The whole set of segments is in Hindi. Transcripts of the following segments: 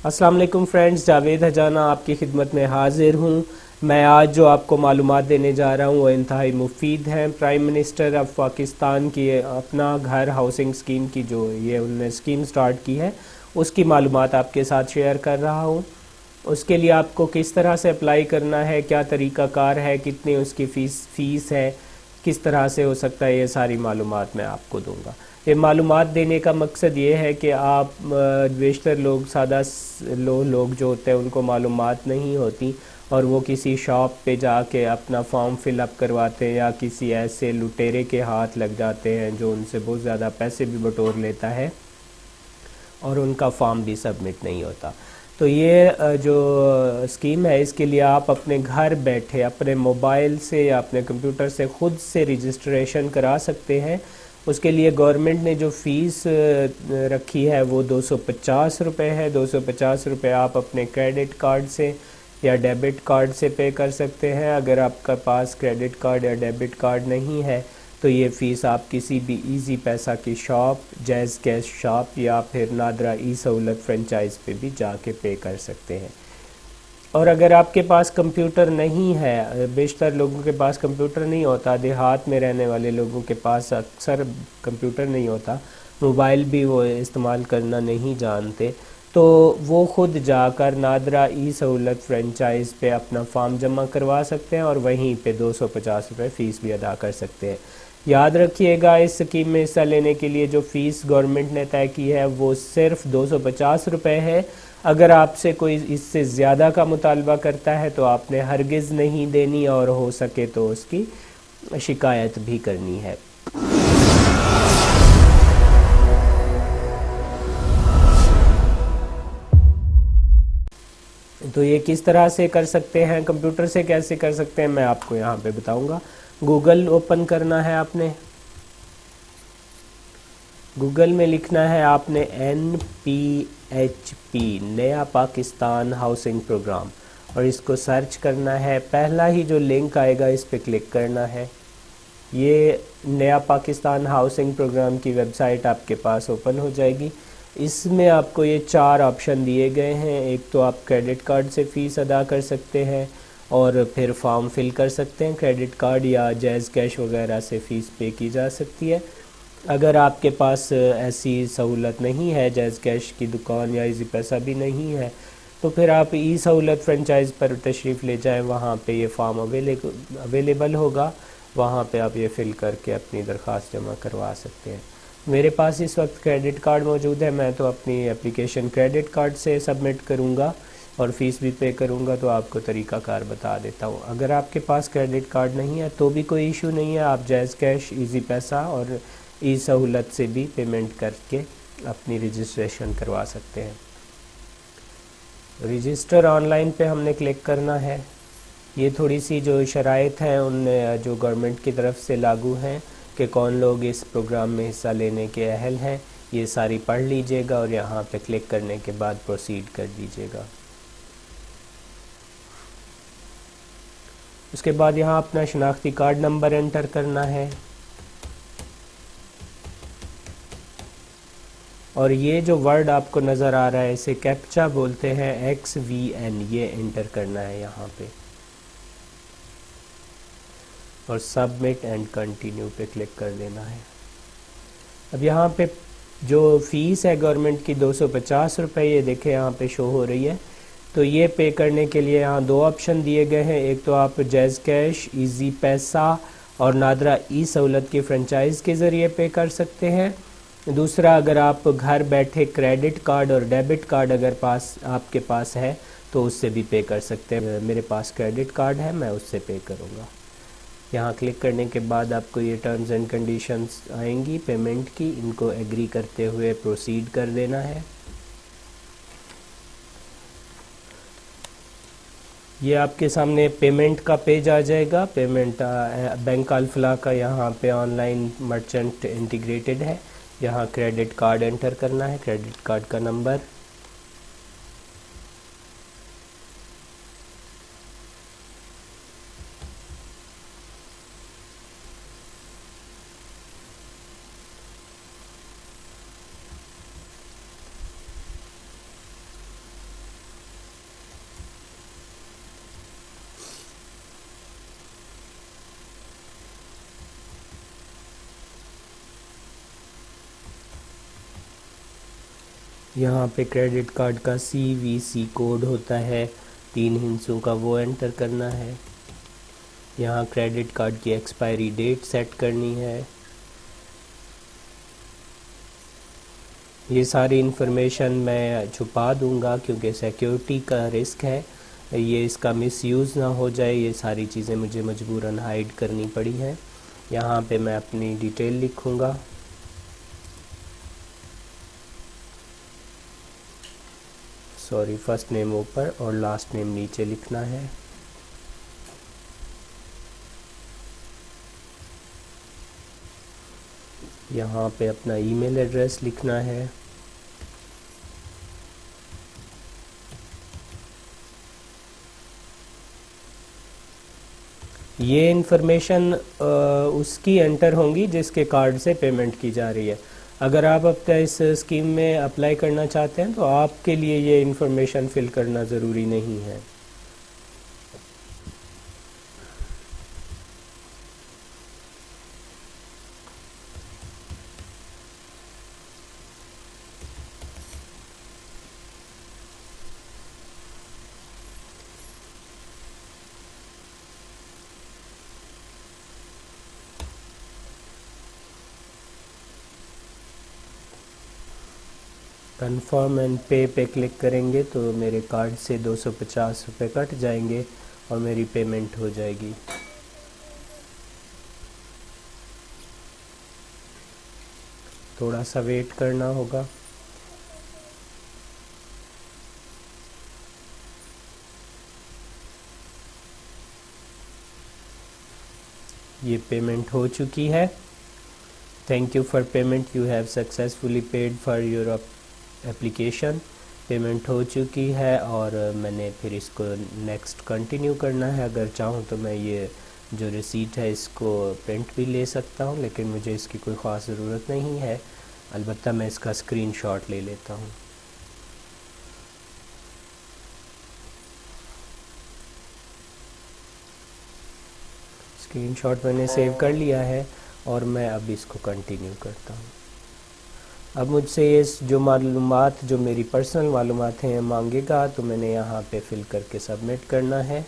अस्सलाम वालेकुम फ्रेंड्स, जावेद हजाना आपकी खिदमत में हाजिर हूँ। मैं आज जो आपको मालूमात देने जा रहा हूँ वो इंतहाई मुफीद हैं। प्राइम मिनिस्टर ऑफ पाकिस्तान की अपना घर हाउसिंग स्कीम की जो ये उन्होंने स्कीम स्टार्ट की है उसकी मालूमात आपके साथ शेयर कर रहा हूँ। उसके लिए आपको किस तरह से अप्लाई करना है, क्या तरीक़ाकार है, कितनी उसकी फ़ीस है, किस तरह से हो सकता है, ये सारी मालूमात मैं आपको दूंगा। ये मालूमात देने का मकसद ये है कि आप बेशतर लोग सादा लोग जो होते हैं उनको मालूमात नहीं होती और वो किसी शॉप पे जाके अपना फॉर्म फिल अप करवाते हैं या किसी ऐसे लुटेरे के हाथ लग जाते हैं जो उनसे बहुत ज़्यादा पैसे भी बटोर लेता है और उनका फॉर्म भी सबमिट नहीं होता। तो ये जो स्कीम है इसके लिए आप अपने घर बैठे अपने मोबाइल से या अपने कंप्यूटर से ख़ुद से रजिस्ट्रेशन करा सकते हैं। उसके लिए गवर्नमेंट ने जो फ़ीस रखी है वो 250 रुपये है। 250 रुपये आप अपने क्रेडिट कार्ड से या डेबिट कार्ड से पे कर सकते हैं। अगर आपका पास क्रेडिट कार्ड या डेबिट कार्ड नहीं है तो ये फ़ीस आप किसी भी इजी पैसा की शॉप, जैज़ कैश शॉप या फिर नादरा ई सहूलत फ्रेंचाइज़ पे भी जाके पे कर सकते हैं। और अगर आपके पास कंप्यूटर नहीं है, बेशतर लोगों के पास कंप्यूटर नहीं होता, देहात में रहने वाले लोगों के पास अक्सर कंप्यूटर नहीं होता, मोबाइल भी वो इस्तेमाल करना नहीं जानते, तो वो ख़ुद जाकर नादरा ई सहूलत फ्रेंचाइज़ पे अपना फॉर्म जमा करवा सकते हैं और वहीं पे 250 रुपये फ़ीस भी अदा कर सकते हैं। याद रखिएगा, इस स्कीम में हिस्सा लेने के लिए जो फ़ीस गवर्नमेंट ने तय की है वो सिर्फ 250 रुपये है। अगर आपसे कोई इससे ज़्यादा का मुतालबा करता है तो आपने हरगिज़ नहीं देनी और हो सके तो उसकी शिकायत भी करनी है। तो ये किस तरह से कर सकते हैं, कंप्यूटर से कैसे कर सकते हैं, मैं आपको यहाँ पे बताऊँगा। गूगल ओपन करना है आपने। गूगल में लिखना है आपने NPHP, नया पाकिस्तान हाउसिंग प्रोग्राम, और इसको सर्च करना है। पहला ही जो लिंक आएगा इस पर क्लिक करना है। ये नया पाकिस्तान हाउसिंग प्रोग्राम की वेबसाइट आपके पास ओपन हो जाएगी। इसमें आपको ये 4 ऑप्शन दिए गए हैं। एक तो आप क्रेडिट कार्ड से फ़ीस अदा कर सकते हैं और फिर फॉर्म फिल कर सकते हैं। क्रेडिट कार्ड या जैज़ कैश वगैरह से फ़ीस पे की जा सकती है। अगर आपके पास ऐसी सहूलत नहीं है, जैज़ कैश की दुकान या इजी पैसा भी नहीं है, तो फिर आप ई सहूलत फ्रेंचाइज़ पर तशरीफ़ ले जाएं। वहाँ पे ये फॉर्म अवेलेबल होगा, वहाँ पे आप ये फ़िल करके अपनी दरख्वास्त जमा करवा सकते हैं। मेरे पास इस वक्त क्रेडिट कार्ड मौजूद है, मैं तो अपनी एप्लीकेशन क्रेडिट कार्ड से सबमिट करूँगा और फ़ीस भी पे करूँगा, तो आपको तरीक़ाकार बता देता हूँ। अगर आपके पास क्रेडिट कार्ड नहीं है तो भी कोई इशू नहीं है, आप जैज़ कैश, इजी पैसा और ई सहूलत से भी पेमेंट करके अपनी रजिस्ट्रेशन करवा सकते हैं। रजिस्टर ऑनलाइन पे हमने क्लिक करना है। ये थोड़ी सी जो शराइत हैं उन जो गवर्नमेंट की तरफ से लागू हैं कि कौन लोग इस प्रोग्राम में हिस्सा लेने के अहल हैं, ये सारी पढ़ लीजिएगा और यहाँ पे क्लिक करने के बाद प्रोसीड कर दीजिएगा। उसके बाद यहाँ अपना शनाख्ती कार्ड नंबर एंटर करना है और ये जो वर्ड आपको नज़र आ रहा है इसे कैप्चा बोलते हैं, XVN, ये एंटर करना है यहाँ पे और सबमिट एंड कंटिन्यू पे क्लिक कर देना है। अब यहाँ पे जो फ़ीस है गवर्नमेंट की 250 रुपये, ये देखें यहाँ पे शो हो रही है। तो ये पे करने के लिए यहाँ 2 ऑप्शन दिए गए हैं। एक तो आप जैज़ कैश, इजी पैसा और नादरा ई सहूलत की फ्रेंचाइज़ के ज़रिए पे कर सकते हैं। दूसरा, अगर आप घर बैठे क्रेडिट कार्ड और डेबिट कार्ड अगर आपके पास है तो उससे भी पे कर सकते हैं। मेरे पास क्रेडिट कार्ड है, मैं उससे पे करूँगा। यहाँ क्लिक करने के बाद आपको ये टर्म्स एंड कंडीशंस आएंगी पेमेंट की, इनको एग्री करते हुए प्रोसीड कर देना है। ये आपके सामने पेमेंट का पेज आ जाएगा। पेमेंट बैंक अल-फलाह का यहाँ पे ऑनलाइन मर्चेंट इंटीग्रेटेड है। यहाँ क्रेडिट कार्ड एंटर करना है, क्रेडिट कार्ड का नंबर, यहाँ पे क्रेडिट कार्ड का CVC कोड होता है 3 हिंसों का, वो एंटर करना है। यहाँ क्रेडिट कार्ड की एक्सपायरी डेट सेट करनी है। ये सारी इन्फॉर्मेशन मैं छुपा दूंगा क्योंकि सिक्योरिटी का रिस्क है, ये इसका मिसयूज़ ना हो जाए, ये सारी चीज़ें मुझे मजबूरन हाइड करनी पड़ी हैं। यहाँ पे मैं अपनी डिटेल लिखूँगा। सॉरी, फर्स्ट नेम ऊपर और लास्ट नेम नीचे लिखना है। यहाँ पे अपना ईमेल एड्रेस लिखना है। ये इन्फॉर्मेशन उसकी एंटर होंगी जिसके कार्ड से पेमेंट की जा रही है। अगर आप अपना इस स्कीम में अप्लाई करना चाहते हैं तो आपके लिए ये इन्फॉर्मेशन फिल करना ज़रूरी नहीं है। कन्फर्म एंड पे क्लिक करेंगे तो मेरे कार्ड से 250 रुपये कट जाएंगे और मेरी पेमेंट हो जाएगी। थोड़ा सा वेट करना होगा। ये पेमेंट हो चुकी है। Thank you for payment, you have successfully paid for your application. Payment हो चुकी है और मैंने फिर इसको नेक्स्ट कंटिन्यू करना है। अगर चाहूँ तो मैं ये जो रिसीट है इसको प्रिंट भी ले सकता हूँ, लेकिन मुझे इसकी कोई ख़ास ज़रूरत नहीं है। अलबत्ता मैं इसका स्क्रीनशॉट ले लेता हूँ। स्क्रीनशॉट मैंने सेव कर लिया है और मैं अब इसको कंटिन्यू करता हूँ। अब मुझसे ये जो मालूमात, जो मेरी पर्सनल मालूमात हैं, मांगेगा, तो मैंने यहाँ पे फिल करके सबमिट करना है।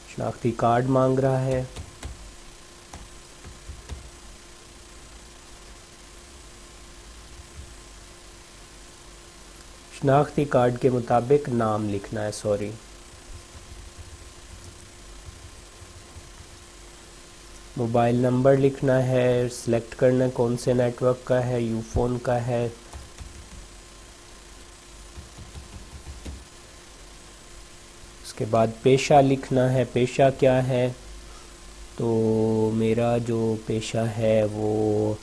शनाख्ती कार्ड मांग रहा है। शनाख्ती कार्ड के मुताबिक नाम लिखना है। सॉरी, मोबाइल नंबर लिखना है। सिलेक्ट करना है कौन से नेटवर्क का है, यूफोन का है। उसके बाद पेशा लिखना है, पेशा क्या है। तो मेरा जो पेशा है वो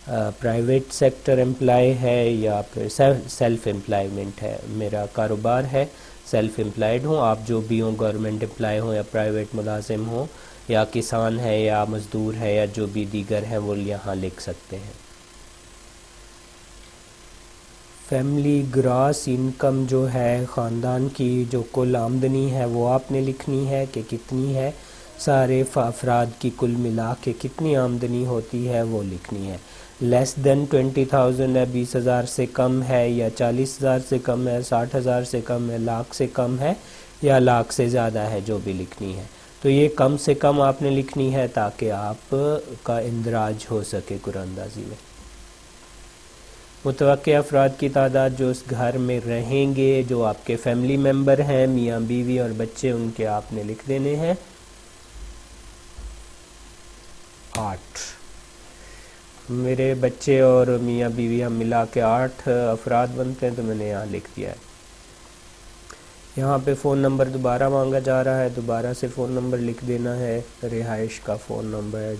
प्राइवेट सेक्टर एम्प्लॉय है या फिर सेल्फ एम्प्लॉयमेंट है। मेरा कारोबार है, सेल्फ एम्प्लॉयड हूँ। आप जो भी हों, गवर्नमेंट एम्प्लॉय हों या प्राइवेट मुलाजिम हों या किसान है या मज़दूर है या जो भी दीगर है, वो यहाँ लिख सकते हैं। फैमिली ग्रास इनकम जो है, ख़ानदान की जो कुल आमदनी है वो आपने लिखनी है कि कितनी है। सारे अफराद की कुल मिला के कितनी आमदनी होती है वो लिखनी है। लेस देन 20,000 है, 20,000 से कम है या 40,000 से कम है, 60,000 से कम है, लाख से कम है या लाख से ज़्यादा है, जो भी लिखनी है। तो ये कम से कम आपने लिखनी है ताकि आप का इंदराज हो सके कुरानंदाजी में। मुतवक्के अफराद की तादाद जो उस घर में रहेंगे, जो आपके फैमिली मेम्बर हैं, मियाँ बीवी और बच्चे, उनके आपने लिख देने हैं 8। मेरे बच्चे और मियाँ बीवी हम मिला के 8 अफराद बनते हैं, तो मैंने यहाँ लिख दिया है। यहाँ पे फ़ोन नंबर दोबारा मांगा जा रहा है, दोबारा से फ़ोन नंबर लिख देना है। रिहाइश का फ़ोन नंबर है।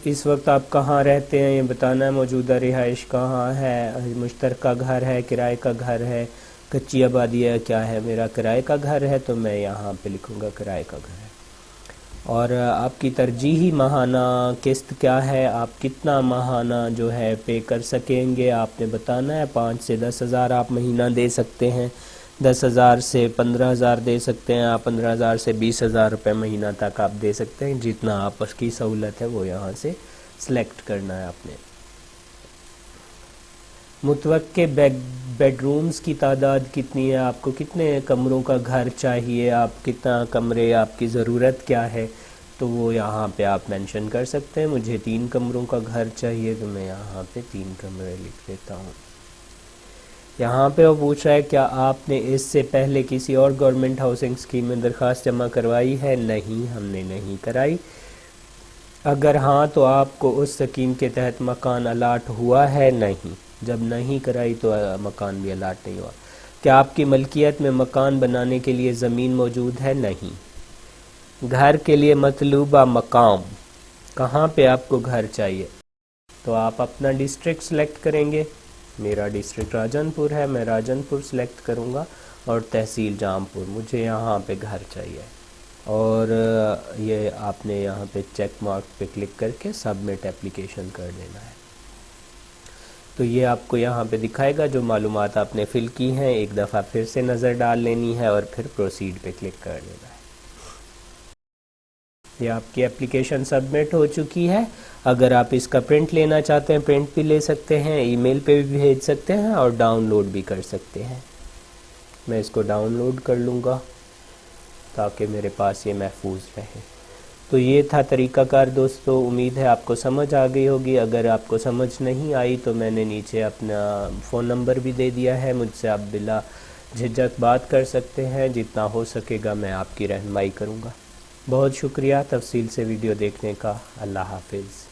इस वक्त आप कहाँ रहते हैं ये बताना है। मौजूदा रिहाइश कहाँ है, मुश्तरका घर है, किराए का घर है, कच्ची आबादी है, क्या है। मेरा किराए का घर है तो मैं यहाँ पे लिखूँगा किराए का घर है। और आपकी तरजीही माहाना किस्त क्या है, आप कितना माहाना जो है पे कर सकेंगे आपने बताना है। 5 से 10,000 आप महीना दे सकते हैं, 10,000 से 15,000 दे सकते हैं आप, 15,000 से 20,000 रुपये महीना तक आप दे सकते हैं। जितना आपकी सहूलत है वो यहाँ से सेलेक्ट करना है आपने। मुतवक्के बेडरूम्स की तादाद कितनी है, आपको कितने कमरों का घर चाहिए, आप कितना कमरे, आपकी ज़रूरत क्या है, तो वो यहाँ पे आप मेंशन कर सकते हैं। मुझे 3 कमरों का घर चाहिए, तो मैं यहाँ पे 3 कमरे लिख देता हूँ। यहाँ पे वो पूछ रहा है क्या आपने इससे पहले किसी और गवर्नमेंट हाउसिंग स्कीम में दरख्वास्त जमा करवाई है। नहीं, हमने नहीं कराई। अगर हाँ तो आपको उस स्कीम के तहत मकान अलाट हुआ है। नहीं, जब नहीं कराई तो मकान भी अलाट नहीं हुआ। क्या आपकी मलकियत में मकान बनाने के लिए ज़मीन मौजूद है। नहीं। घर के लिए मतलूबा मकाम, कहाँ पे आपको घर चाहिए, तो आप अपना डिस्ट्रिक्ट सेलेक्ट करेंगे। मेरा डिस्ट्रिक्ट राजनपुर है, मैं राजनपुर सेलेक्ट करूँगा, और तहसील जामपुर, मुझे यहाँ पे घर चाहिए। और ये आपने यहाँ पे चेक मार्क पे क्लिक करके सबमिट एप्लीकेशन कर देना है। तो ये आपको यहाँ पे दिखाएगा जो मालूमात आपने फ़िल की हैं, एक दफ़ा फिर से नज़र डाल लेनी है और फिर प्रोसीड पे क्लिक कर देना है। ये आपकी एप्लीकेशन सबमिट हो चुकी है। अगर आप इसका प्रिंट लेना चाहते हैं, प्रिंट भी ले सकते हैं, ईमेल पे भी भेज सकते हैं और डाउनलोड भी कर सकते हैं। मैं इसको डाउनलोड कर लूँगा ताकि मेरे पास ये महफूज रहे। तो ये था तरीक़ाकार दोस्तों, उम्मीद है आपको समझ आ गई होगी। अगर आपको समझ नहीं आई तो मैंने नीचे अपना फ़ोन नंबर भी दे दिया है, मुझसे आप बिला झिझक बात कर सकते हैं। जितना हो सकेगा मैं आपकी रहनुमाई करूँगा। बहुत शुक्रिया तफसील से वीडियो देखने का। अल्लाह हाफिज़।